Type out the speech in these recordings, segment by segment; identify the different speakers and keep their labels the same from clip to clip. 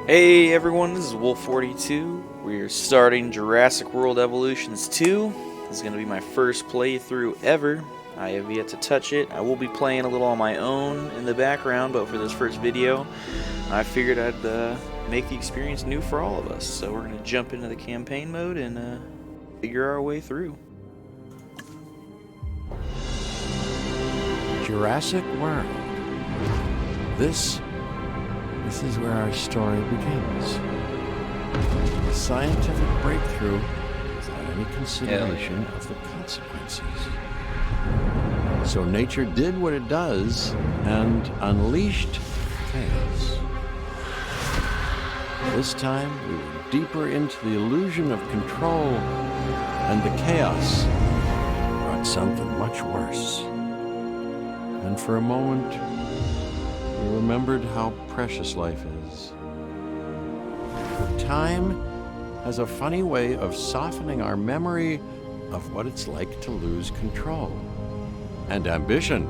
Speaker 1: Hey everyone, this is Wolf42. We're starting Jurassic World Evolutions 2. This is going to be my first playthrough ever. I have yet to touch it. I will be playing a little on my own in the background, but for this first video, I figured I'd make the experience new for all of us. So we're going to jump into the campaign mode and figure our way through.
Speaker 2: Jurassic World. This is where our story begins. A scientific breakthrough without any consideration of the consequences. So nature did what it does and unleashed chaos. This time, we were deeper into the illusion of control, and the chaos brought something much worse. And for a moment, we remembered how precious life is. Time has a funny way of softening our memory of what it's like to lose control. And ambition.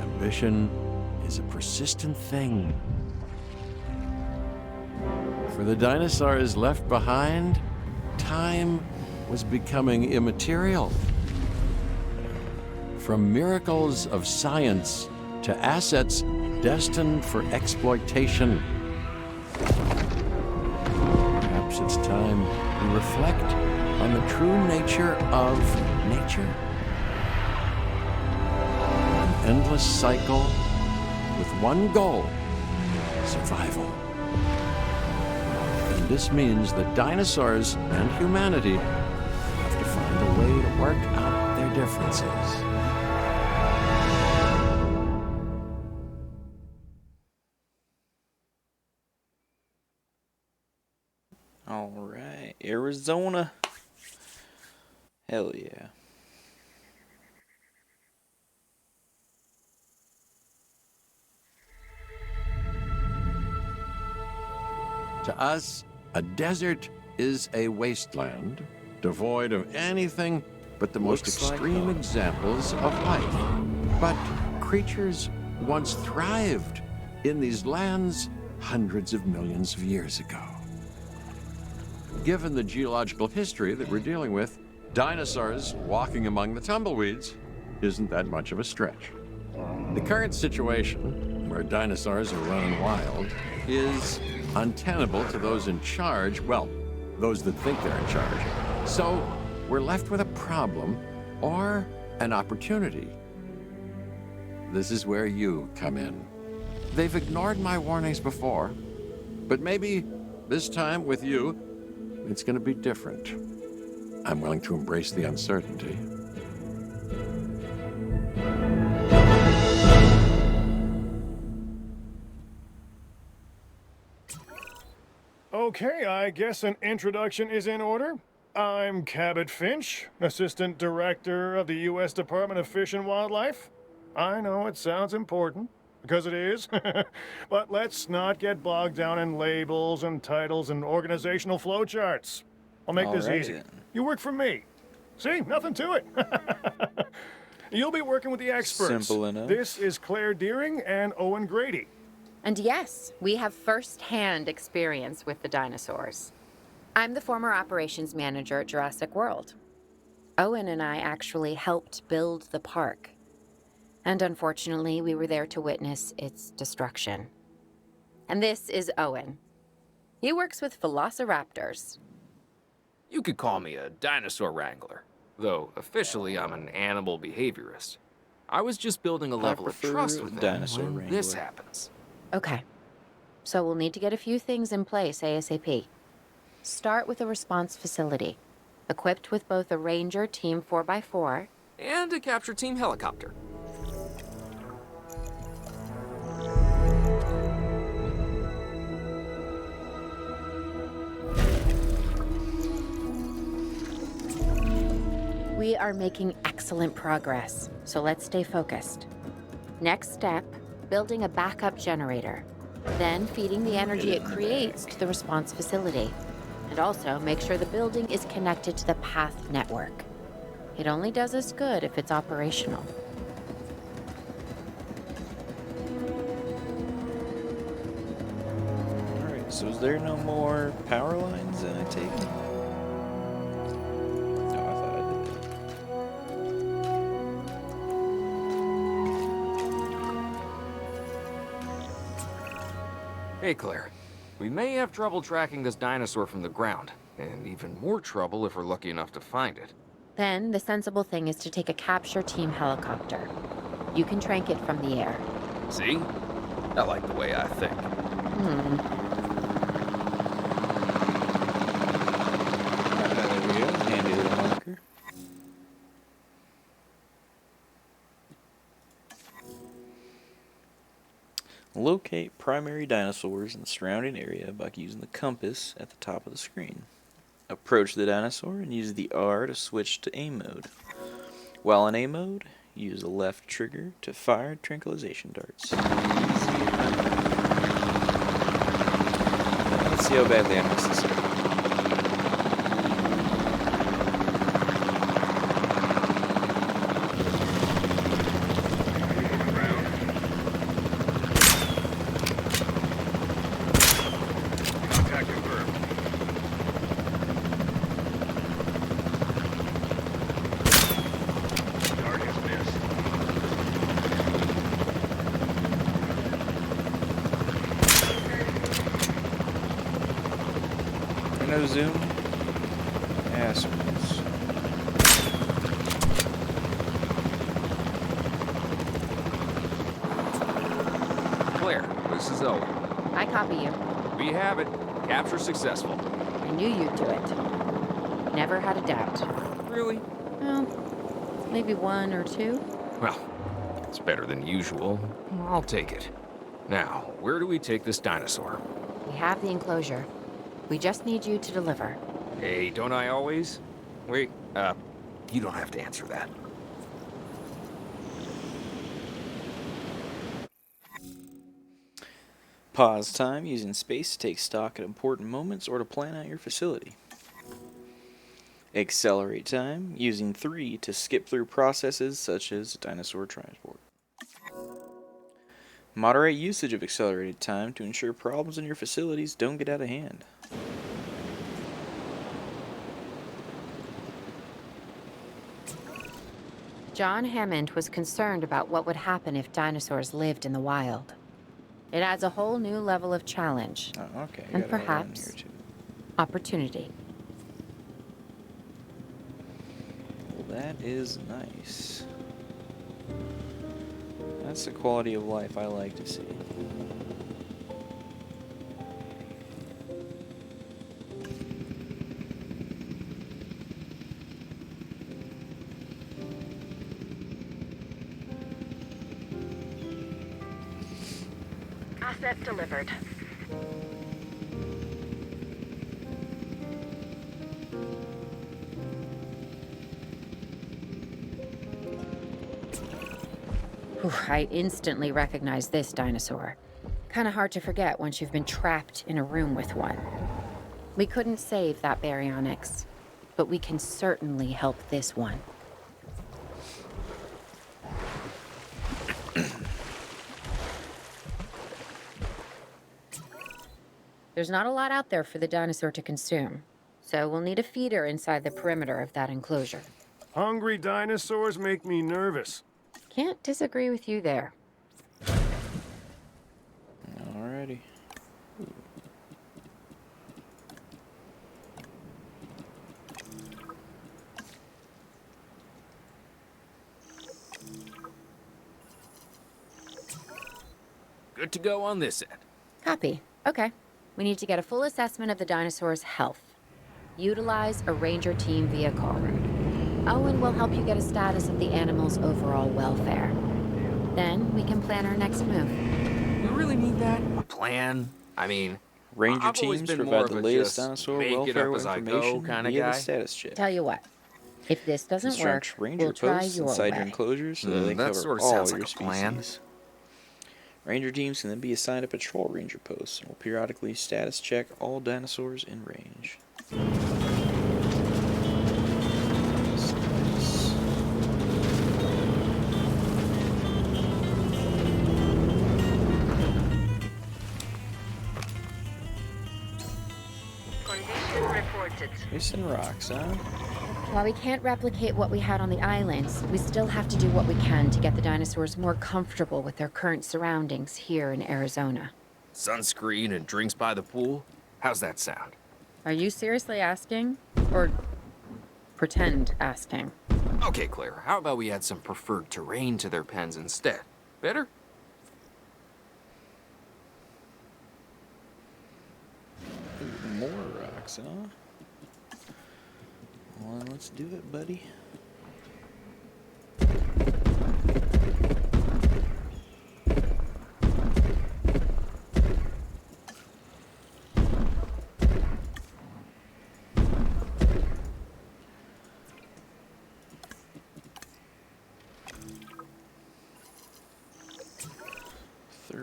Speaker 2: Ambition is a persistent thing. For the dinosaurs left behind, time was becoming immaterial. From miracles of science to assets destined for exploitation. Perhaps it's time we reflect on the true nature of nature. An endless cycle with one goal: survival. And this means that dinosaurs and humanity have to find a way to work out their differences.
Speaker 1: Alright, Arizona. Hell yeah.
Speaker 2: To us, a desert is a wasteland, devoid of anything but the most extreme examples of life. But creatures once thrived in these lands hundreds of millions of years ago. Given the geological history that we're dealing with, dinosaurs walking among the tumbleweeds isn't that much of a stretch. The current situation, where dinosaurs are running wild, is untenable to those in charge, well, those that think they're in charge. So we're left with a problem or an opportunity. This is where you come in. They've ignored my warnings before, but maybe this time with you, it's going to be different. I'm willing to embrace the uncertainty.
Speaker 3: Okay, I guess an introduction is in order. I'm Cabot Finch, Assistant Director of the U.S. Department of Fish and Wildlife. I know it sounds important, because it is, but let's not get bogged down in labels and titles and organizational flowcharts. I'll make this easy.
Speaker 1: Then.
Speaker 3: You work for me. See, nothing to it. You'll be working with the experts.
Speaker 1: Simple enough.
Speaker 3: This is Claire Deering and Owen Grady.
Speaker 4: And yes, we have first-hand experience with the dinosaurs. I'm the former operations manager at Jurassic World. Owen and I actually helped build the park. And unfortunately, we were there to witness its destruction. And this is Owen. He works with velociraptors.
Speaker 5: You could call me a dinosaur wrangler, though officially I'm an animal behaviorist. I was just building a level of trust with them when this happens.
Speaker 4: Okay, so we'll need to get a few things in place ASAP. Start with a response facility, equipped with both a Ranger Team 4x4
Speaker 5: and a capture team helicopter.
Speaker 4: We are making excellent progress, so let's stay focused. Next step, building a backup generator. Then feeding the energy it creates to the response facility. And also make sure the building is connected to the path network. It only does us good if it's operational.
Speaker 1: So is there no more power lines then, I take it? No, I thought I did that.
Speaker 5: Hey, Claire. We may have trouble tracking this dinosaur from the ground, and even more trouble if we're lucky enough to find it.
Speaker 4: Then the sensible thing is to take a capture team helicopter. You can trank it from the air.
Speaker 5: See? I like the way I think.
Speaker 1: There we go. Handy little marker. Locate primary dinosaurs in the surrounding area by using the compass at the top of the screen. Approach the dinosaur and use the R to switch to aim mode. While in aim mode, use the left trigger to fire tranquilization darts. Let's see how badly I miss this. No zoom. Assholes.
Speaker 5: Claire, this is Owen.
Speaker 4: I copy you.
Speaker 5: We have it. Capture successful.
Speaker 4: I knew you'd do it. Never had a doubt.
Speaker 5: Really?
Speaker 4: Well, maybe one or two.
Speaker 5: Well, it's better than usual. I'll take it. Now, where do we take this dinosaur?
Speaker 4: We have the enclosure. We just need you to deliver.
Speaker 5: Hey, don't I always? Wait, you don't have to answer that.
Speaker 1: Pause time using space to take stock at important moments or to plan out your facility. Accelerate time using 3 to skip through processes such as dinosaur transport. Moderate usage of accelerated time to ensure problems in your facilities don't get out of hand.
Speaker 4: John Hammond was concerned about what would happen if dinosaurs lived in the wild. It adds a whole new level of challenge.
Speaker 1: Oh, okay.
Speaker 4: And
Speaker 1: got it all in
Speaker 4: perhaps
Speaker 1: here too.
Speaker 4: opportunity.
Speaker 1: Well, that is nice. That's the quality of life I like to see.
Speaker 4: Asset delivered. Whew, I instantly recognize this dinosaur. Kinda hard to forget once you've been trapped in a room with one. We couldn't save that baryonyx, but we can certainly help this one. There's not a lot out there for the dinosaur to consume, so we'll need a feeder inside the perimeter of that enclosure.
Speaker 3: Hungry dinosaurs make me nervous.
Speaker 4: Can't disagree with you there.
Speaker 1: Alrighty.
Speaker 5: Good to go on this end.
Speaker 4: Copy. Okay. We need to get a full assessment of the dinosaur's health. Utilize a ranger team vehicle. Owen will help you get a status of the animal's overall welfare. Then we can plan our next move.
Speaker 5: You really need that? A plan? I mean,
Speaker 1: Ranger
Speaker 5: I've always
Speaker 1: teams
Speaker 5: been more
Speaker 1: provide
Speaker 5: of
Speaker 1: the
Speaker 5: a
Speaker 1: latest
Speaker 5: just
Speaker 1: dinosaur
Speaker 5: make it
Speaker 1: welfare
Speaker 5: up as I go
Speaker 1: information
Speaker 5: kinda
Speaker 1: via
Speaker 5: guy.
Speaker 1: the status check.
Speaker 4: Tell you what. If this doesn't work,
Speaker 1: Construct ranger
Speaker 4: we'll try
Speaker 1: posts
Speaker 4: your
Speaker 1: inside
Speaker 4: way.
Speaker 1: your enclosures so that they
Speaker 5: that
Speaker 1: cover
Speaker 5: sorta
Speaker 1: all
Speaker 5: sounds
Speaker 1: your
Speaker 5: like a plan.
Speaker 1: species. Ranger teams can then be assigned to patrol ranger posts and will periodically status check all dinosaurs in range. Nice.
Speaker 6: detected.
Speaker 1: Missing rocks, huh?
Speaker 4: While we can't replicate what we had on the islands, we still have to do what we can to get the dinosaurs more comfortable with their current surroundings here in Arizona.
Speaker 5: Sunscreen and drinks by the pool? How's that sound?
Speaker 4: Are you seriously asking? Or pretend asking?
Speaker 5: Okay, Claire, how about we add some preferred terrain to their pens instead? Better?
Speaker 1: More rocks, huh? Well, let's do it, buddy.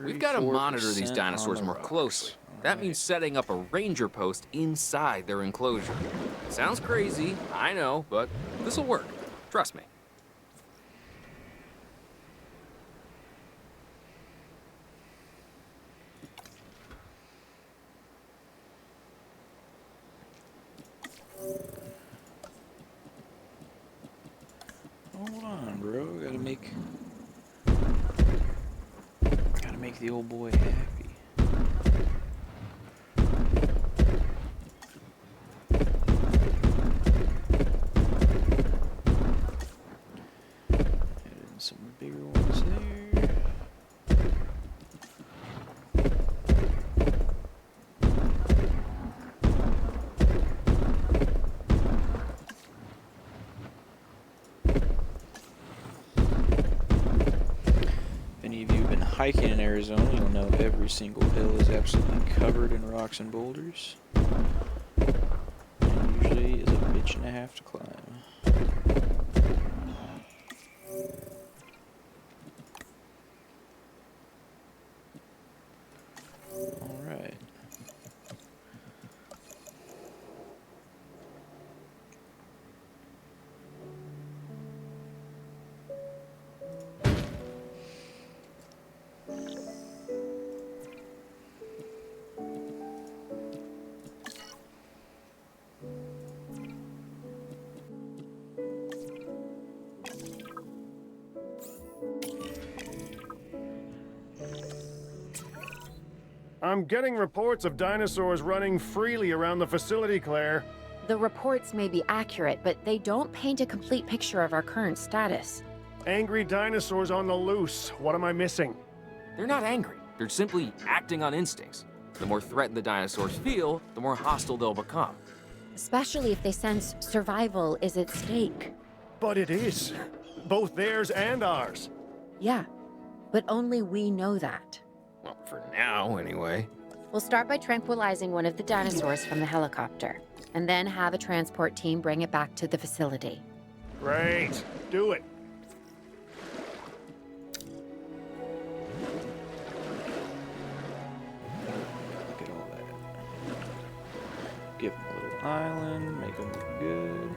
Speaker 5: We've got to monitor these dinosaurs more closely. That means setting up a ranger post inside their enclosure. Sounds crazy, I know, but this'll work. Trust me.
Speaker 1: Hold on, bro. Gotta make the old boy happy. Add in some bigger ones there. Any of you have been hiking in Arizona, you'll know every single hill is absolutely covered in rocks and boulders. And usually is a bitch and a half to climb. Alright.
Speaker 3: I'm getting reports of dinosaurs running freely around the facility, Claire.
Speaker 4: The reports may be accurate, but they don't paint a complete picture of our current status.
Speaker 3: Angry dinosaurs on the loose. What am I missing?
Speaker 5: They're not angry. They're simply acting on instincts. The more threatened the dinosaurs feel, the more hostile they'll become.
Speaker 4: Especially if they sense survival is at stake.
Speaker 3: But it is. Both theirs and ours.
Speaker 4: Yeah, but only we know that.
Speaker 5: Well, for now, anyway.
Speaker 4: We'll start by tranquilizing one of the dinosaurs from the helicopter, and then have a transport team bring it back to the facility.
Speaker 3: Great. Do it.
Speaker 1: Look at all that. Give them a little island, make them look good.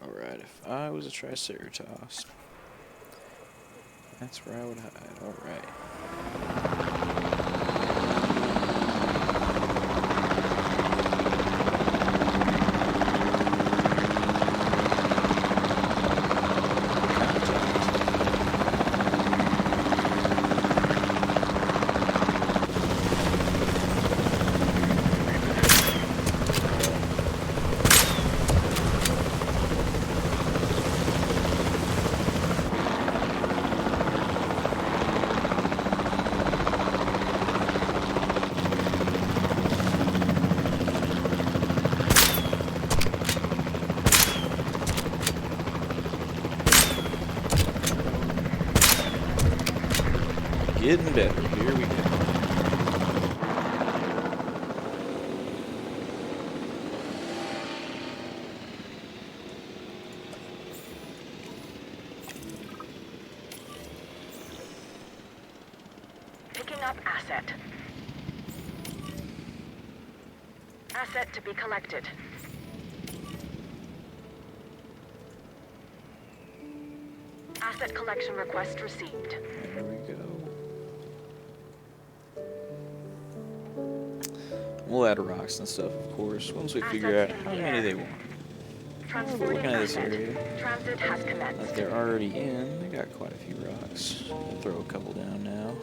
Speaker 1: Alright. If I was a Triceratops, that's where I would hide. Alright. Getting better. Here we go.
Speaker 6: Picking up asset. Asset to be collected. Asset collection request received.
Speaker 1: There we go. We'll add rocks and stuff, of course, once we figure out how many they want. We're looking at this area
Speaker 6: Transit has commenced.
Speaker 1: that they're already in. They got quite a few rocks. We'll throw a couple down now.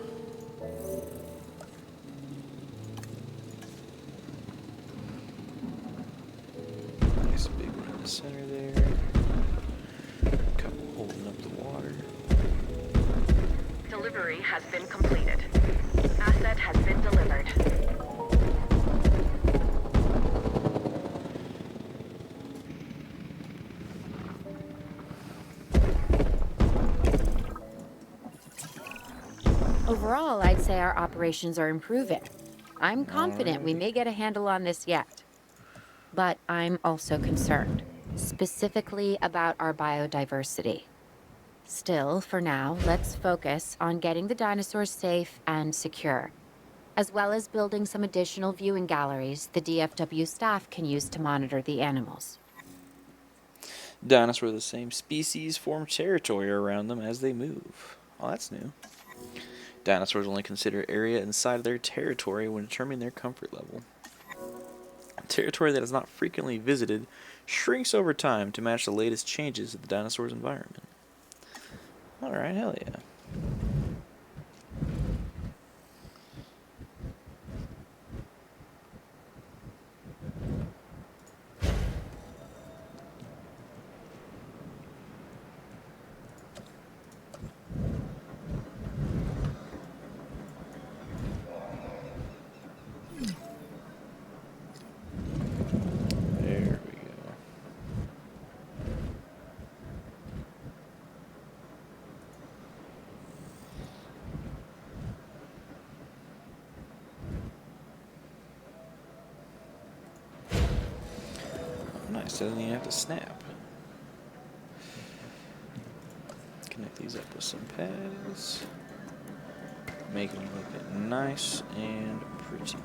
Speaker 1: Nice big one in the center there. A couple holding up the water.
Speaker 6: Delivery has been completed. Asset has been delivered.
Speaker 4: Overall, I'd say our operations are improving. I'm confident we may get a handle on this yet. But I'm also concerned, specifically about our biodiversity. Still, for now, let's focus on getting the dinosaurs safe and secure, as well as building some additional viewing galleries the DFW staff can use to monitor the animals.
Speaker 1: Dinosaurs of the same species form territory around them as they move. Oh, that's new. Dinosaurs only consider area inside their territory when determining their comfort level. Territory that is not frequently visited shrinks over time to match the latest changes of the dinosaur's environment. Alright, hell yeah. There we go. Nice, doesn't even have to snap. Connect these up with some pads. Make them look nice and pretty.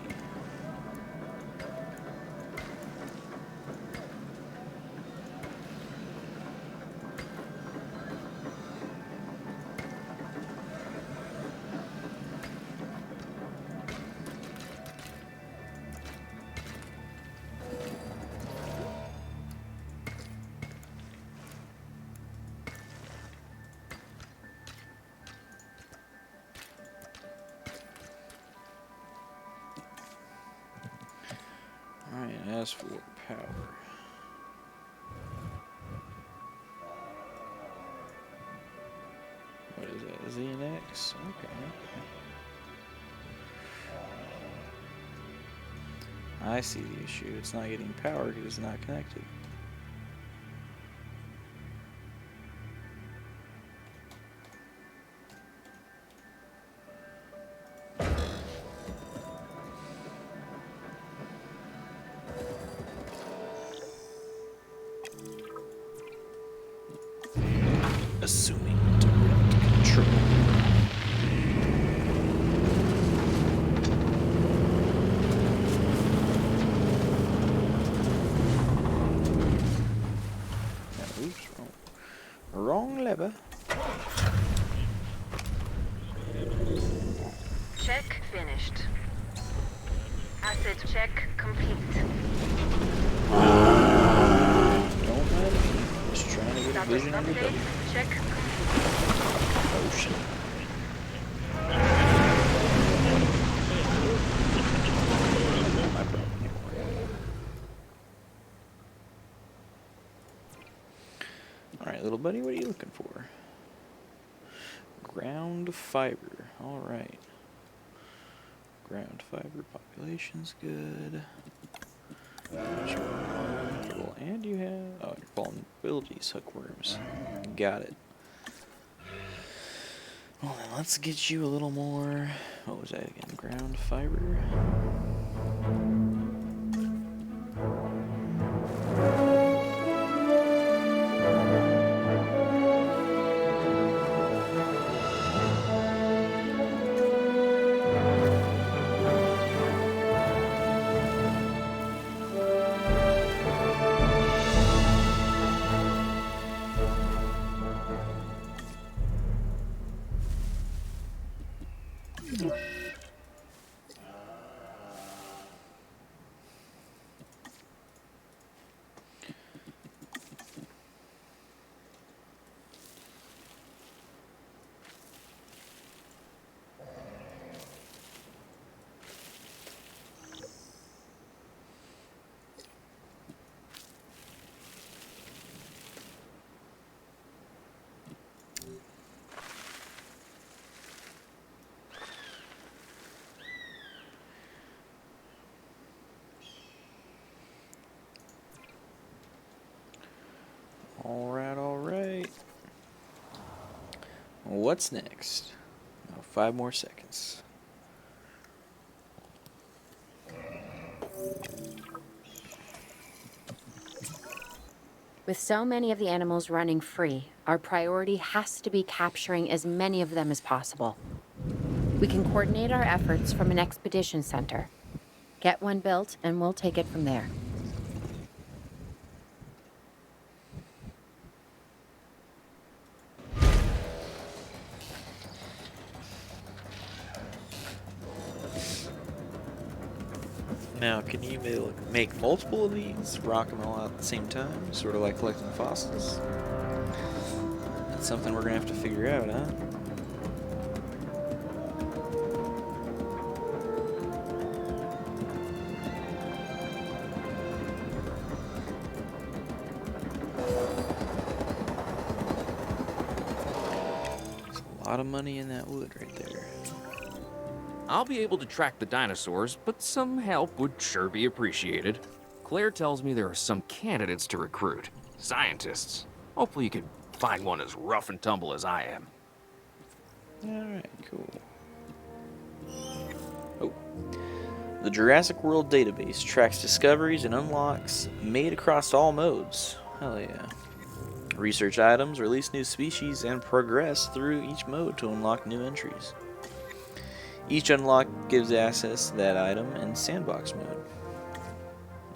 Speaker 1: Alright, as for power. What is that? Z and X? Okay. I see the issue. It's not getting power because it's not connected. Assuming direct control. Oops, wrong lever.
Speaker 6: Check finished. Asset check complete.
Speaker 1: Don't mind me. Just trying to get a vision of the
Speaker 6: Update.
Speaker 1: double.
Speaker 6: Check complete.
Speaker 1: Oh shit. My problem here. Alright, little buddy, what are you looking for? Ground fiber. Alright. Ground fiber population's good. And you have... oh, your vulnerabilities, hookworms. Got it. Well, then let's get you a little more... what was that again? Ground fiber? what's next? Oh, 5 more seconds.
Speaker 4: With so many of the animals running free, our priority has to be capturing as many of them as possible. We can coordinate our efforts from an expedition center. Get one built, and we'll take it from there.
Speaker 1: Now, can you make multiple of these? Rock them all out at the same time? Sort of like collecting fossils? That's something we're going to have to figure out, huh? There's a lot of money in that wood right there.
Speaker 5: I'll be able to track the dinosaurs, but some help would sure be appreciated. Claire tells me there are some candidates to recruit. Scientists. Hopefully you can find one as rough and tumble as I am.
Speaker 1: Alright, cool. Oh. The Jurassic World database tracks discoveries and unlocks made across all modes. Hell yeah. Research items, release new species, and progress through each mode to unlock new entries. Each unlock gives access to that item in sandbox mode.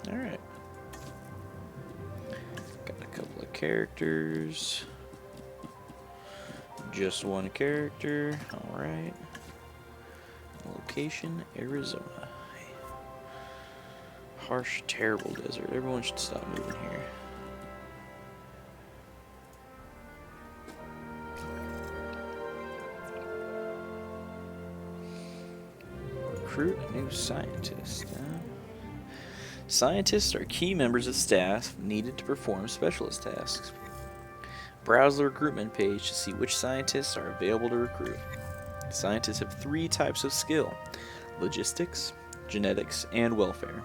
Speaker 1: Alright. Got a couple of characters. Just one character. Alright. Location, Arizona. Harsh, terrible desert. Everyone should stop moving here. Recruit a new scientist. Scientists are key members of staff needed to perform specialist tasks. Browse the recruitment page to see which scientists are available to recruit. Scientists have 3 types of skill: logistics, genetics, and welfare.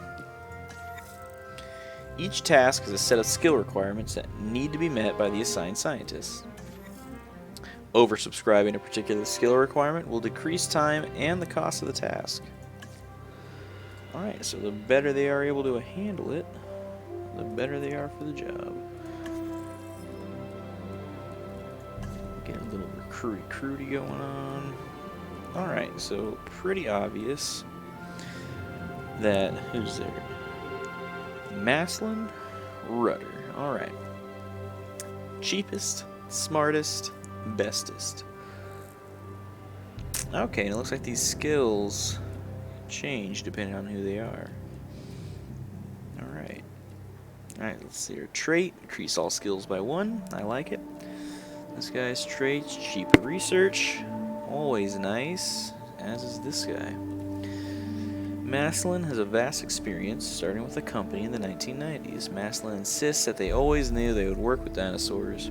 Speaker 1: Each task has a set of skill requirements that need to be met by the assigned scientists. Oversubscribing a particular skill requirement will decrease time and the cost of the task. Alright, so the better they are able to handle it, the better they are for the job. Get a little recruity going on. Alright, so pretty obvious that, who's there? Maslin, Rudder. Alright. Cheapest, smartest, bestest. Okay, and it looks like these skills change depending on who they are. Alright. Alright, let's see her trait. Increase all skills by 1. I like it. This guy's traits, cheaper research. Always nice. As is this guy. Maslin has a vast experience, starting with the company in the 1990s. Maslin insists that they always knew they would work with dinosaurs.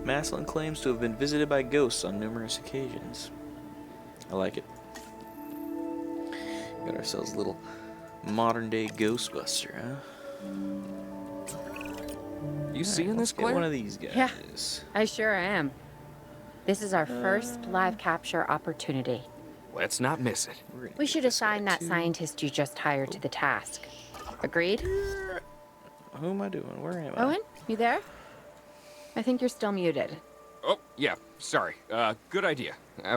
Speaker 1: Maslin claims to have been visited by ghosts on numerous occasions. I like it. Got ourselves a little modern-day Ghostbuster, huh?
Speaker 5: You seeing this, Claire?
Speaker 1: One of these guys.
Speaker 4: Yeah, I sure am. This is our first live capture opportunity.
Speaker 5: Let's not miss it.
Speaker 4: We should assign that scientist you just hired to the task. Agreed?
Speaker 1: Who am I doing? Where am I?
Speaker 4: Owen, you there? I think you're still muted.
Speaker 5: Oh, yeah, sorry. Good idea.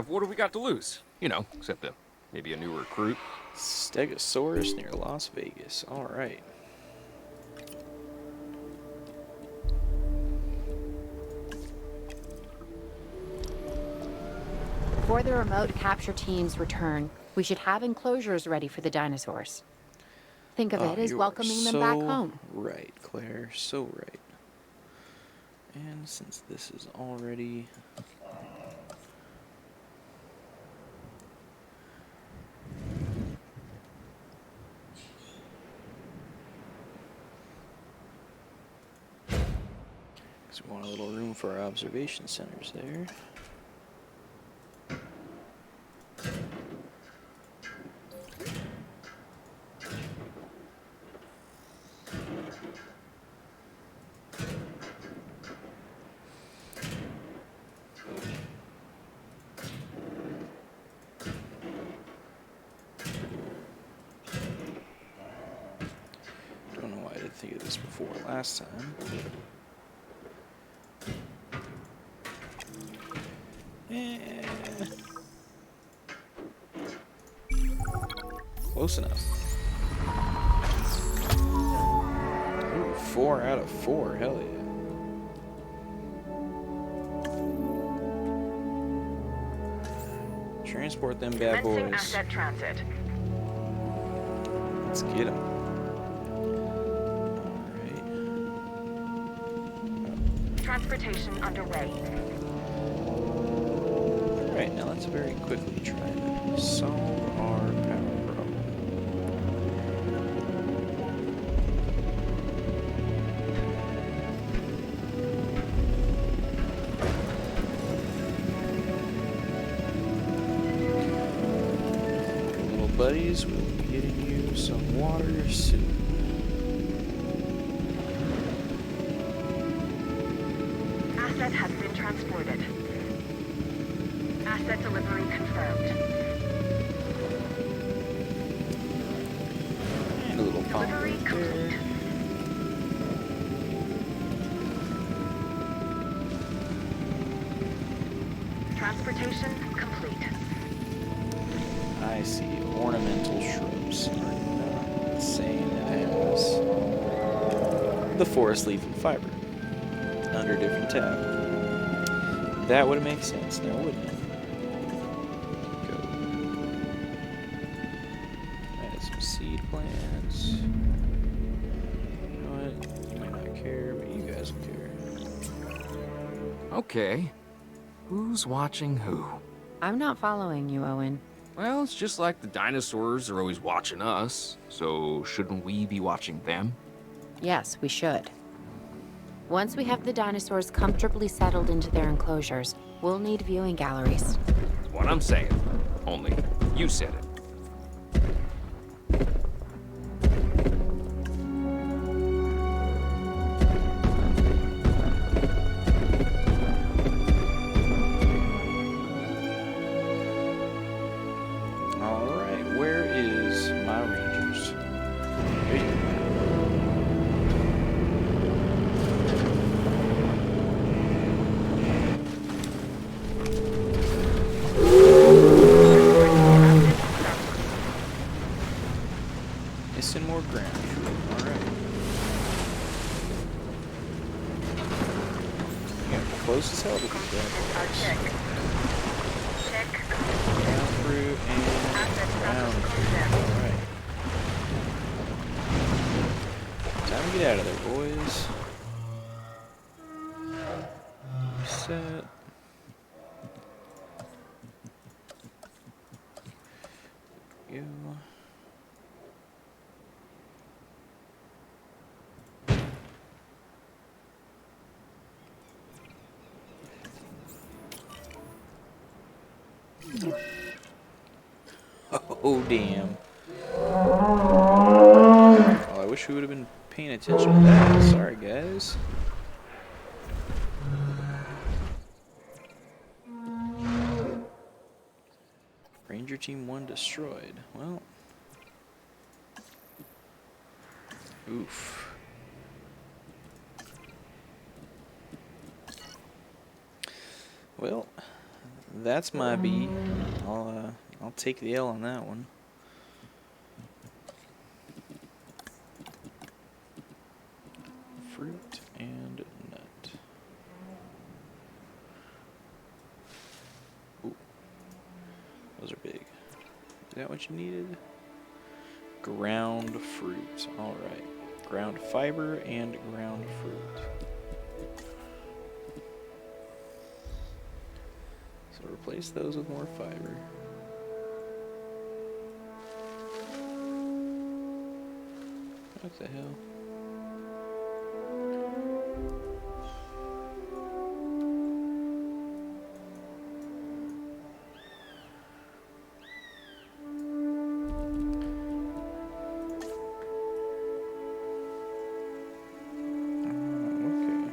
Speaker 5: What do we got to lose? You know, except maybe a new recruit.
Speaker 1: Stegosaurus near Las Vegas. Alright.
Speaker 4: Before the remote capture teams return, we should have enclosures ready for the dinosaurs. Think of it as welcoming them back home.
Speaker 1: Right, Claire. So right. And since this is already... because we want a little room for our observation centers there. think of this before last time. Close enough. Ooh, 4 out of 4. Hell yeah. Transport them bad
Speaker 6: Commencing
Speaker 1: boys.
Speaker 6: asset transit.
Speaker 1: Let's get them.
Speaker 6: Transportation underway.
Speaker 1: Alright, now let's very quickly try to solve our power problem. Little buddies, we'll be getting you some water soon.
Speaker 6: Asset has been transported. Asset delivery confirmed.
Speaker 1: And a little pump
Speaker 6: Delivery
Speaker 1: right
Speaker 6: complete.
Speaker 1: there.
Speaker 6: Transportation complete.
Speaker 1: I see ornamental shrubs are not saying it has the forest leaf and fiber under a different tab. That would make sense now, wouldn't it? Go. Add some seed plants. You know what? You might not care, but you guys will care.
Speaker 5: Okay. Who's watching who?
Speaker 4: I'm not following you, Owen.
Speaker 5: Well, it's just like the dinosaurs are always watching us, so shouldn't we be watching them?
Speaker 4: Yes, we should. Once we have the dinosaurs comfortably settled into their enclosures, we'll need viewing galleries.
Speaker 5: That's what I'm saying. Only, you said it.
Speaker 1: Alright, where is my rangers? Here you go. Missing more ground. Alright. Yeah, close as hell to these bad
Speaker 6: Our
Speaker 1: boys.
Speaker 6: check. Check.
Speaker 1: Ground fruit and
Speaker 6: Asset
Speaker 1: ground
Speaker 6: status
Speaker 1: fruit.
Speaker 6: confirmed.
Speaker 1: Alright. Time to get out of there, boys. Reset. Go. Oh, damn. Oh, I wish we would have been paying attention to that. Sorry, guys. Ranger Team 1 destroyed. Well. Oof. Well, that's my beat. I'll take the L on that one. Fruit and nut. Ooh. Those are big. Is that what you needed? Ground fruit. Alright. Ground fiber and ground fruit. So replace those with more fiber. What the hell? Okay.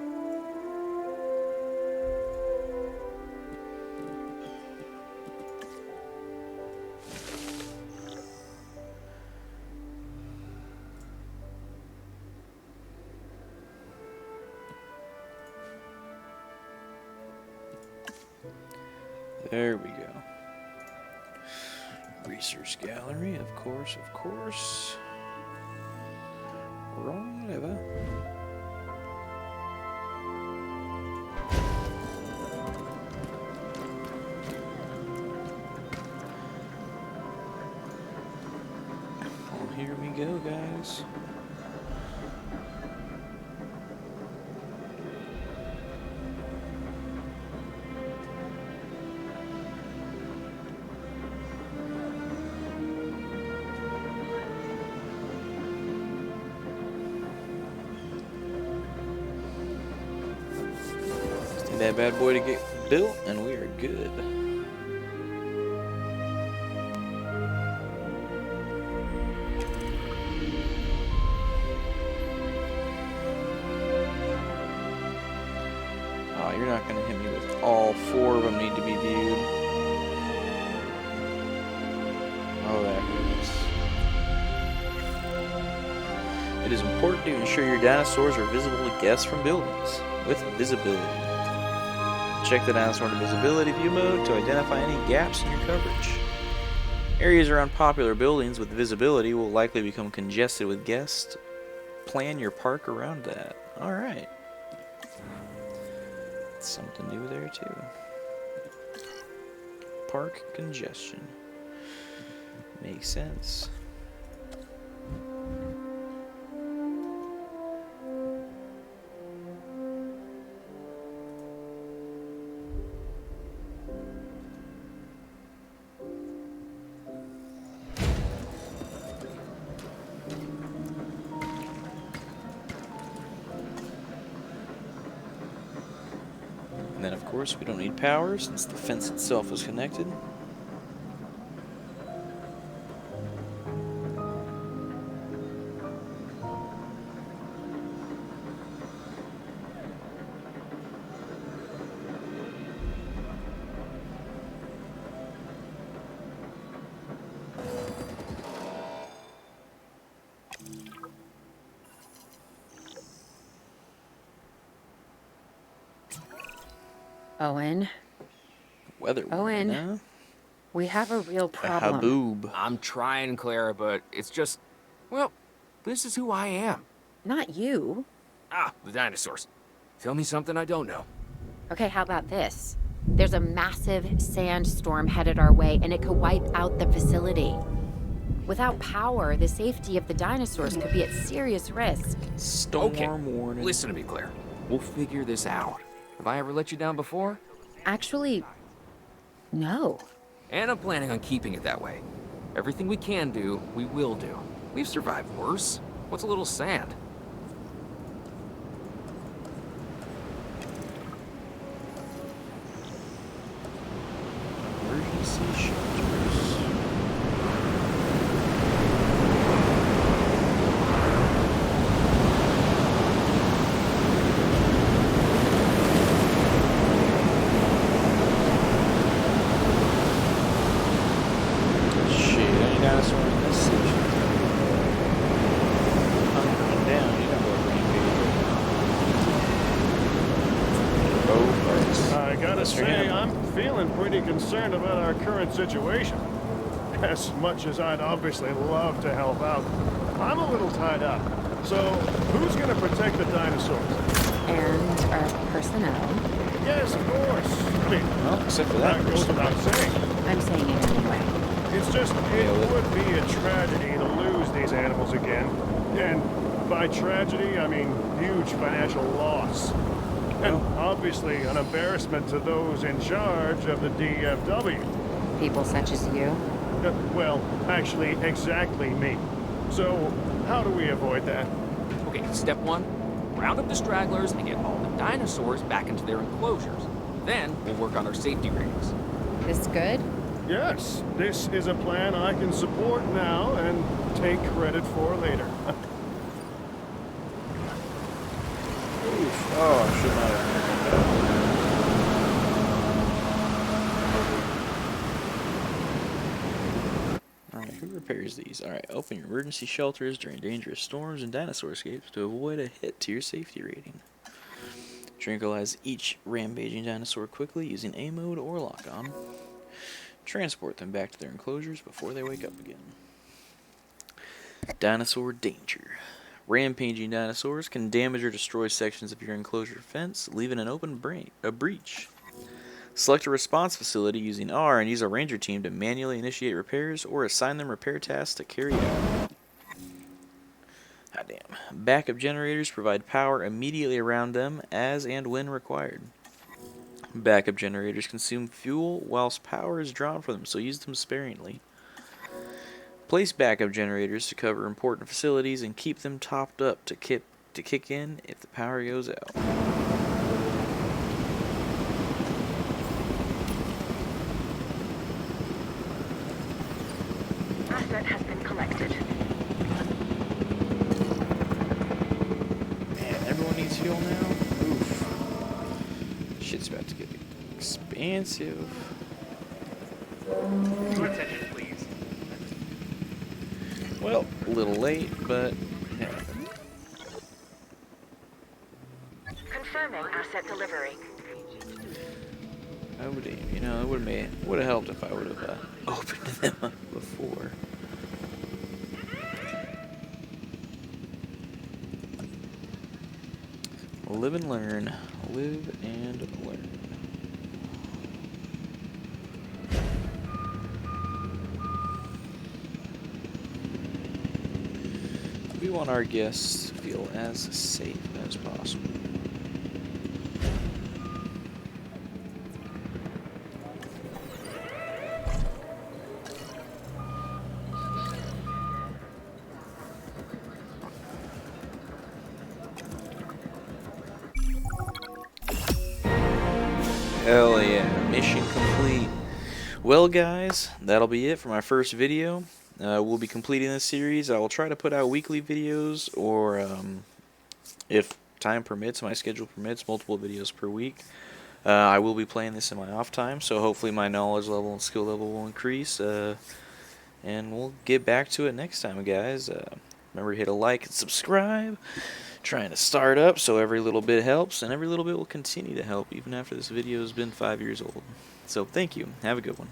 Speaker 1: There we go. Research gallery, of course, of course. Wrong lever. Well, here we go, guys. That bad boy to get built, and we are good. Oh, you're not going to hit me with all 4 of them need to be viewed. Oh, that hurts. It is important to ensure your dinosaurs are visible to guests from buildings with visibility. Check the dinosaur invisibility view mode to identify any gaps in your coverage. Areas around popular buildings with visibility will likely become congested with guests. Plan your park around that. Alright. Something new there too. Park congestion. Makes sense. And then, of course, we don't need power since the fence itself is connected.
Speaker 4: Owen,
Speaker 1: Weather.
Speaker 4: Owen.
Speaker 1: Huh?
Speaker 4: we have a real
Speaker 1: A
Speaker 4: problem.
Speaker 1: haboob.
Speaker 5: I'm trying, Clara, but it's just, well, this is who I am.
Speaker 4: Not you.
Speaker 5: Ah, the dinosaurs. Tell me something I don't know.
Speaker 4: Okay, how about this? There's a massive sandstorm headed our way, and it could wipe out the facility. Without power, the safety of the dinosaurs could be at serious risk.
Speaker 1: Storm warning.
Speaker 5: Listen to me, Claire. We'll figure this out. Have I ever let you down before?
Speaker 4: Actually, no.
Speaker 5: And I'm planning on keeping it that way. Everything we can do, we will do. We've survived worse. What's a little sand?
Speaker 1: Emergency shelters. Shit, any dinosaur in this section. Hunkering down, you don't go rampage. Oh,
Speaker 3: I gotta
Speaker 1: That's for
Speaker 3: say,
Speaker 1: him.
Speaker 3: I'm feeling pretty concerned about our current situation. As much as I'd obviously love to help out, I'm a little tied up. So, who's gonna protect the dinosaurs?
Speaker 4: And our personnel.
Speaker 3: Yes, of course. I mean,
Speaker 1: well, except for that
Speaker 3: that goes
Speaker 1: person.
Speaker 3: without saying.
Speaker 4: I'm saying it anyway.
Speaker 3: It's just, it would be a tragedy to lose these animals again. And by tragedy, I mean huge financial loss. And obviously an embarrassment to those in charge of the DFW.
Speaker 4: People such as you.
Speaker 3: Well, actually, exactly me. So, how do we avoid that?
Speaker 5: Okay, step 1, round up the stragglers and get all the dinosaurs back into their enclosures. Then, we'll work on our safety ratings.
Speaker 4: This good?
Speaker 3: Yes, this is a plan I can support now and take credit for later.
Speaker 1: Oof. Oh, I should not have. Alright, who repairs these? Alright, open your emergency shelters during dangerous storms and dinosaur escapes to avoid a hit to your safety rating. Tranquilize each rampaging dinosaur quickly using A mode or lock on. Transport them back to their enclosures before they wake up again. Dinosaur danger. Rampaging dinosaurs can damage or destroy sections of your enclosure fence, leaving an open breach. Select a response facility using R and use a ranger team to manually initiate repairs or assign them repair tasks to carry out. Goddamn. Backup generators provide power immediately around them as and when required. Backup generators consume fuel whilst power is drawn from them, so use them sparingly. Place backup generators to cover important facilities and keep them topped up to kick in if the power goes out.
Speaker 6: Asset has been collected.
Speaker 1: Man, everyone needs fuel now? Oof. Shit's about to get expansive.
Speaker 7: Your attention, please.
Speaker 1: Well, a little late, but yeah.
Speaker 6: Confirming asset delivery.
Speaker 1: I would, you know, it would have helped if I would have opened them up before. Live and learn. Live and learn. We want our guests to feel as safe as possible. Hell yeah, mission complete. Well guys, that'll be it for my first video. We'll be completing this series. I will try to put out weekly videos, or if time permits, my schedule permits, multiple videos per week. I will be playing this in my off time, so hopefully my knowledge level and skill level will increase. And we'll get back to it next time, guys. Remember to hit a like and subscribe. Trying to start up, so every little bit helps, and every little bit will continue to help even after this video has been 5 years old. So thank you. Have a good one.